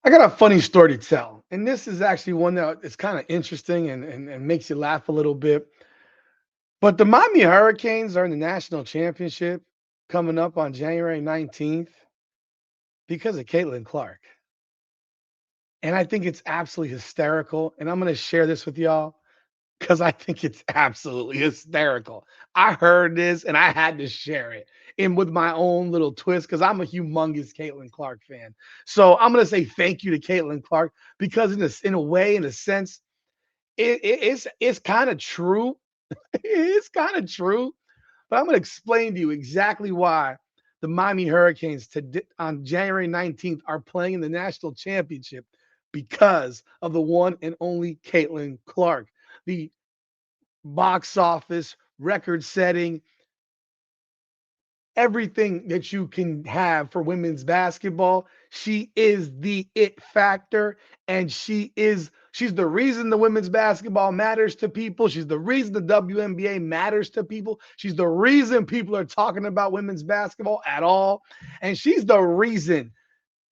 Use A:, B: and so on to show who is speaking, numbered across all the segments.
A: I got a funny story to tell. And this is actually one that is kind of interesting and makes you laugh a little bit. But the Miami Hurricanes are in the national championship coming up on January 19th because of Caitlin Clark. And I think it's absolutely hysterical. And I'm going to share this with y'all because I think it's absolutely hysterical. I heard this and I had to share it in with my own little twist because I'm a humongous Caitlin Clark fan. So I'm going to say thank you to Caitlin Clark because in a way, in a sense, it's kind of true. It's kind of true. But I'm going to explain to you exactly why the Miami Hurricanes on January 19th are playing in the national championship because of the one and only Caitlin Clark, the box office, record setting, everything that you can have for women's basketball. She is the it factor, and she's the reason the women's basketball matters to people. She's the reason the WNBA matters to people. She's the reason people are talking about women's basketball at all. And she's the reason,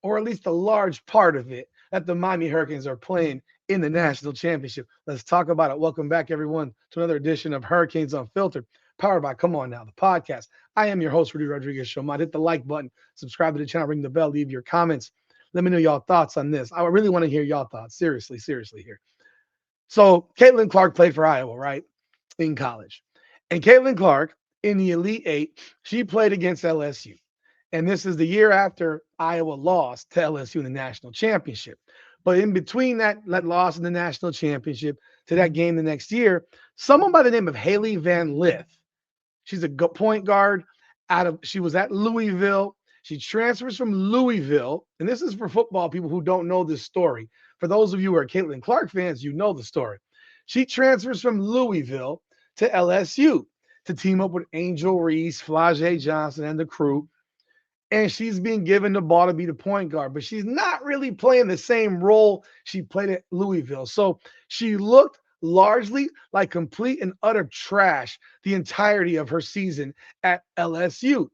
A: or at least a large part of it, that the Miami Hurricanes are playing in the national championship. Let's talk about it. Welcome back, everyone, to another edition of Hurricanes Unfiltered, powered by Come On Now, the podcast. I am your host, Rudy Rodriguez Showman. Hit the like button, subscribe to the channel, ring the bell, leave your comments. Let me know y'all thoughts on this. I really want to hear y'all thoughts. Seriously here. So Caitlin Clark played for Iowa, right? In college. And Caitlin Clark, in the Elite Eight, she played against LSU. And this is the year after Iowa lost to LSU in the national championship. But in between that loss in the national championship to that game the next year, someone by the name of Haley Van Lith, she's a point guard she was at Louisville. She transfers from Louisville. And this is for football people who don't know this story. For those of you who are Caitlin Clark fans, you know the story. She transfers from Louisville to LSU to team up with Angel Reese, Flau'jae Johnson, and the crew. And she's being given the ball to be the point guard, but she's not really playing the same role she played at Louisville. So she looked largely like complete and utter trash the entirety of her season at LSU.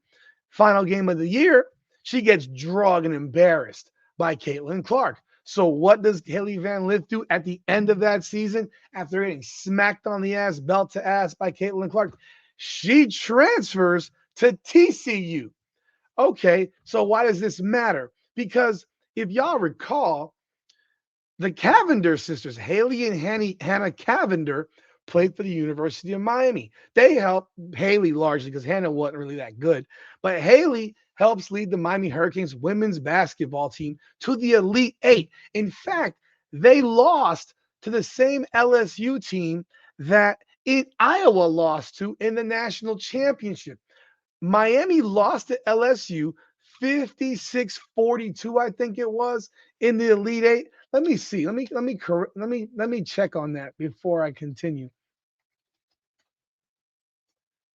A: Final game of the year, she gets drugged and embarrassed by Caitlin Clark. So what does Haley Van Lith do at the end of that season after getting smacked on the ass, belt to ass by Caitlin Clark? She transfers to TCU. Okay, so why does this matter? Because if y'all recall, the Cavender sisters, Haley and Hannah Cavender, played for the University of Miami. They helped Haley largely because Hannah wasn't really that good, but Haley helps lead the Miami Hurricanes women's basketball team to the Elite Eight. In fact, they lost to the same LSU team that Iowa lost to in the national championship. Miami lost to LSU 56-42, I think it was, in the Elite Eight. Let me see. Let me check on that before I continue.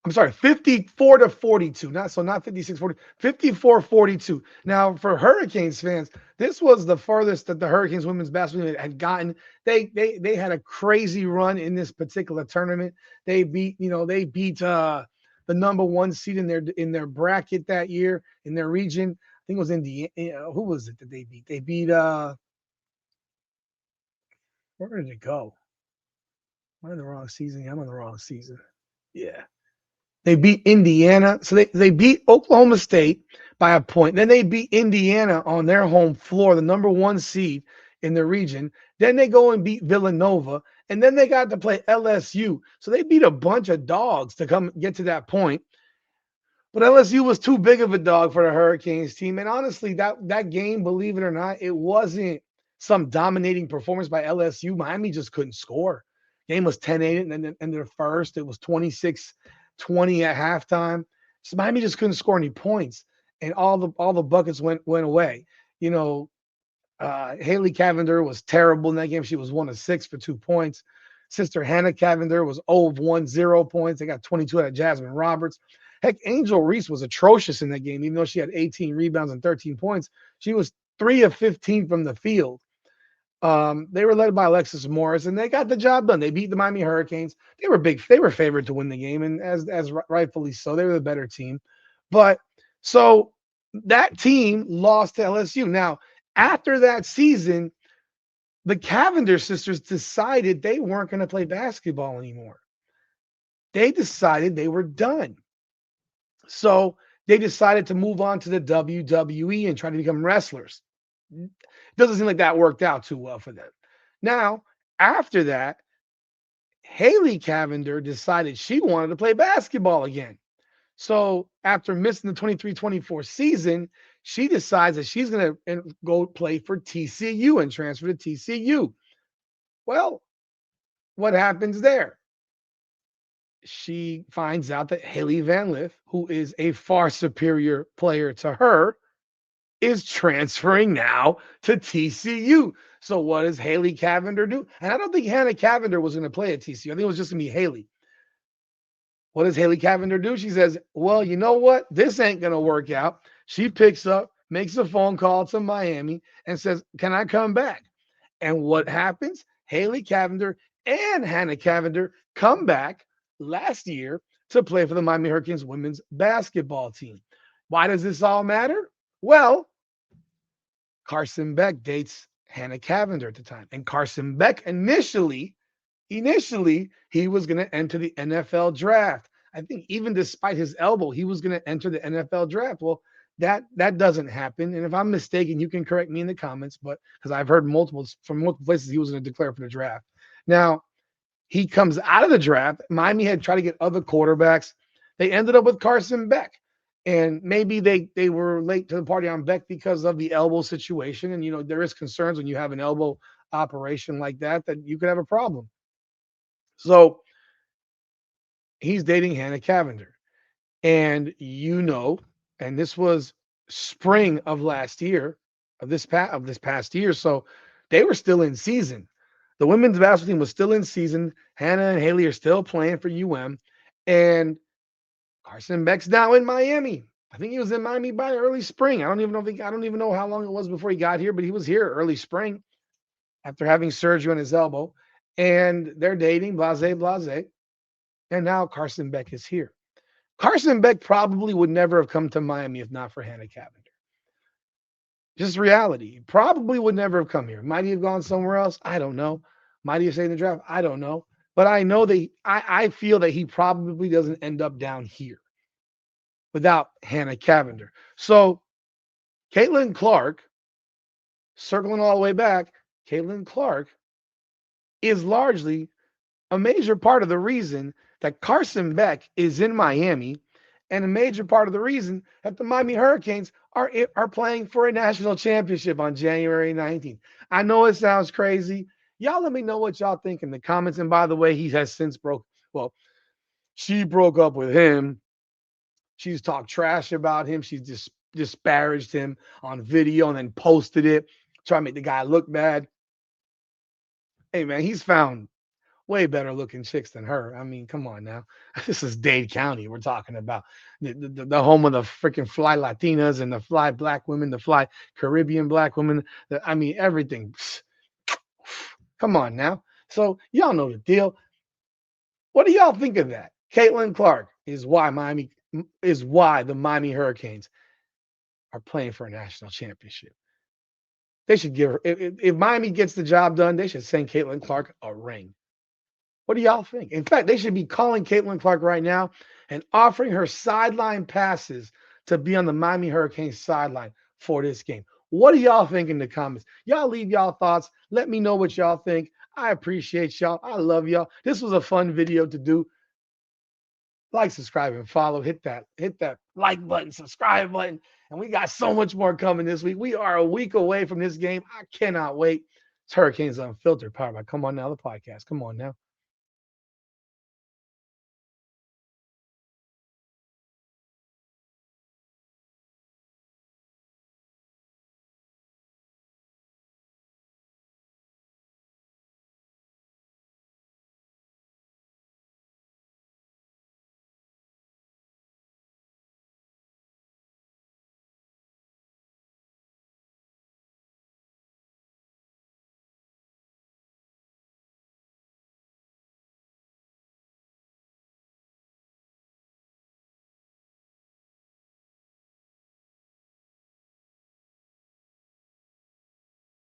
A: I'm sorry, 54-42. Not 56-40, 54-42. Now, for Hurricanes fans, this was the farthest that the Hurricanes women's basketball had gotten. They had a crazy run in this particular tournament. They beat the number one seed in their bracket that year in their region. I think it was Indiana. Who was it that they beat? They beat where did it go? Am I in the wrong season? Yeah, I'm in the wrong season. Yeah. They beat Indiana. So they beat Oklahoma State by a point. Then they beat Indiana on their home floor, the number one seed in the region. Then they go and beat Villanova. And then they got to play LSU. So they beat a bunch of dogs to come get to that point. But LSU was too big of a dog for the Hurricanes team. And honestly, that game, believe it or not, it wasn't some dominating performance by LSU. Miami just couldn't score. Game was 10-8 and then in the first. It was 26-20 at halftime. So Miami just couldn't score any points. And all the buckets went away. You know, Haley Cavender was terrible in that game. She was 1 of 6 for 2 points. Sister Hannah Cavender was 0 of 1, 0 points. They got 22 out of Jasmine Roberts. Heck, Angel Reese was atrocious in that game, even though she had 18 rebounds and 13 points. She was 3 of 15 from the field. They were led by Alexis Morris, and they got the job done. They beat the Miami Hurricanes. They were favored to win the game, and as rightfully so, they were the better team. But so that team lost to LSU. Now, After that season, the Cavender sisters decided they weren't going to play basketball anymore. They decided they were done. So they decided to move on to the WWE and try to become wrestlers. Doesn't seem like that worked out too well for them. Now, after that, Haley Cavender decided she wanted to play basketball again. So after missing the 23-24 season, she decides that she's going to go play for TCU and transfer to TCU. Well, what happens there? She finds out that Haley Van Lith, who is a far superior player to her, is transferring now to TCU. So what does Haley Cavender do? And I don't think Hannah Cavender was going to play at TCU. I think it was just going to be Haley. What does Haley Cavender do? She says, well, you know what? This ain't going to work out. She picks up, makes a phone call to Miami and says, can I come back? And what happens? Haley Cavender and Hannah Cavender come back last year to play for the Miami Hurricanes women's basketball team. Why does this all matter? Well, Carson Beck dates Hannah Cavender at the time. And Carson Beck initially he was going to enter the NFL draft. I think even despite his elbow, he was going to enter the NFL draft. Well, that doesn't happen. And if I'm mistaken, you can correct me in the comments, but because I've heard from multiple places he was going to declare for the draft. Now, he comes out of the draft. Miami had tried to get other quarterbacks. They ended up with Carson Beck. And maybe they were late to the party on Beck because of the elbow situation. And, there is concerns when you have an elbow operation like that you could have a problem. So he's dating Hannah Cavender. And and this was spring of last year, of this past year. So they were still in season. The women's basketball team was still in season. Hannah and Haley are still playing for UM. And Carson Beck's now in Miami. I think he was in Miami by early spring. I don't even know how long it was before he got here, but he was here early spring after having surgery on his elbow. And they're dating, blase, blase. And now Carson Beck is here. Carson Beck probably would never have come to Miami if not for Hannah Cavender. Just reality. Probably would never have come here. Might he have gone somewhere else? I don't know. Might he have stayed in the draft? I don't know. But I know that I feel that he probably doesn't end up down here without Hannah Cavender. So Caitlin Clark, circling all the way back, Caitlin Clark is largely a major part of the reason that Carson Beck is in Miami and a major part of the reason that the Miami Hurricanes are playing for a national championship on January 19th. I know it sounds crazy. Y'all let me know what y'all think in the comments. And by the way, he has since she broke up with him. She's talked trash about him. She's just disparaged him on video and then posted it, trying to make the guy look bad. Hey, man, he's found way better looking chicks than her. I mean, come on now. This is Dade County. We're talking about the home of the freaking fly Latinas and the fly black women, the fly Caribbean black women. Everything. Come on now. So y'all know the deal. What do y'all think of that? Caitlin Clark is why the Miami Hurricanes are playing for a national championship. They should give her, if Miami gets the job done, they should send Caitlin Clark a ring. What do y'all think? In fact, they should be calling Caitlin Clark right now and offering her sideline passes to be on the Miami Hurricanes sideline for this game. What do y'all think in the comments? Y'all leave y'all thoughts. Let me know what y'all think. I appreciate y'all. I love y'all. This was a fun video to do. Like, subscribe, and follow. Hit that like button, subscribe button. And we got so much more coming this week. We are a week away from this game. I cannot wait. It's Hurricanes Unfiltered, powered by Come On Now, the podcast. Come on now.